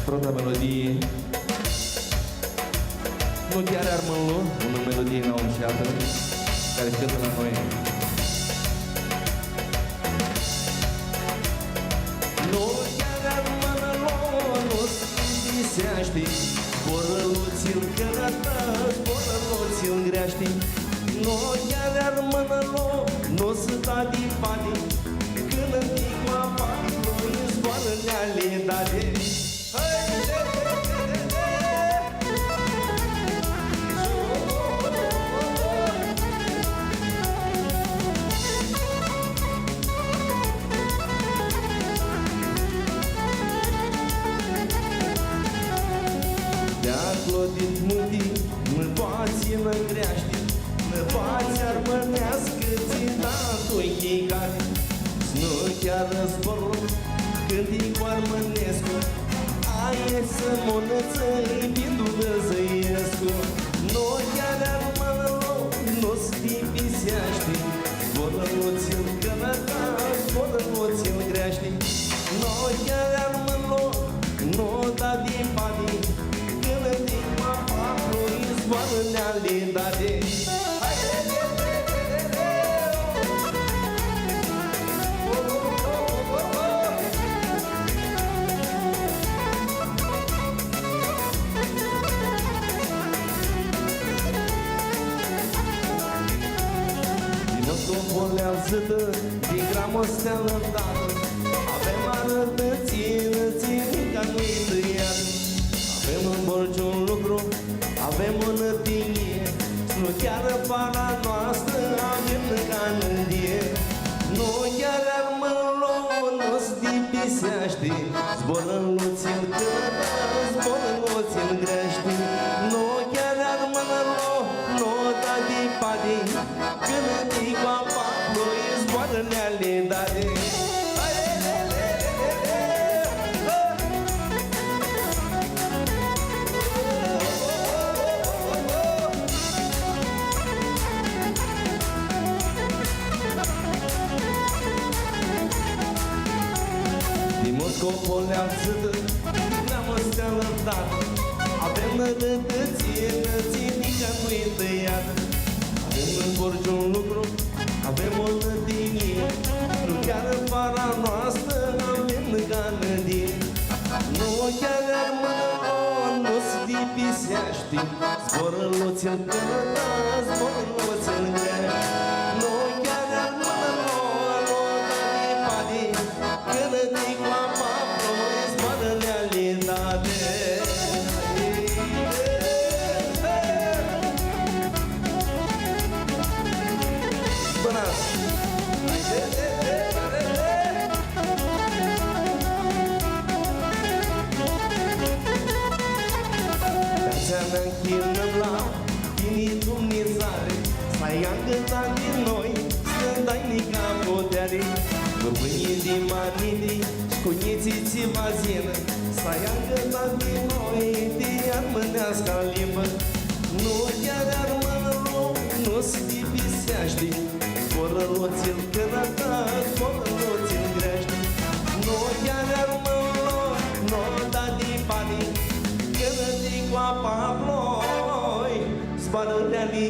Prota melodie. Nu chiar Armânlu, o melodie naușeată, care cântă la noi. Nu chiar Armânlu, nu spiseaște, Borăluț-l cărătă, borăluț-l greaște. Nu chiar Armânlu, nu se da din bani, când întic cu apa, nu-i zboară neale date. De-a clodit mântii, mă poați mă greaște, mă poați armânească, ținat-o-i chicare. Nu chiar războrul, când-i cu armânescu, aie să monăță-i bindu-vă zăiescu. Nu chiar armânlu, nu-ți tipiseaște, Borăluț-l cănăta, borăluț-l greaște. Nu chiar armânlu, nu da din bani, când din apa ploi zboară neale date. Polează-tă din gramosteală dată, avem arătățină, ținica nu-i tăiată. Avem în borci un lucru, avem o nătinie, nu chiar para noastră, avem canădie. Nu chiar Armânlu, nu-ți tipiseaște, Zborăluț-l călătă, zborăluț-l greaște. Nu chiar Armânlu, nu da din pade, când-i cu apa ploi zboară neale date. Din Moscopoleață-tă, din gramosteală dată, avem rătăție, ținica nu-i tăiată. Avem în borci un lucru, avem o nătinie, nu chiar para noastră, avem canădie. Nu chiar Armânlu, nu-ți tipiseaște, Zborăluț-l călătă, zborăluț-l greaște. Nu chiar Armânlu, nu da din bani, când-i cu apa ploi zboară neale date. Să-ne închinăm la chinii Dumnezare, să-i angătat din noi, să-ndai nica putere. Băbânii din manidi, șcuniții țivazină, să-i angătat din noi, de armânească limbă. Nu chiar Armânlu, nu-ți tipiseaște, Borăluț-l cănătă, borăluț-l greaște. Nu chiar Armânlu, nu da din bani, când-i cu apa ploi zboară neale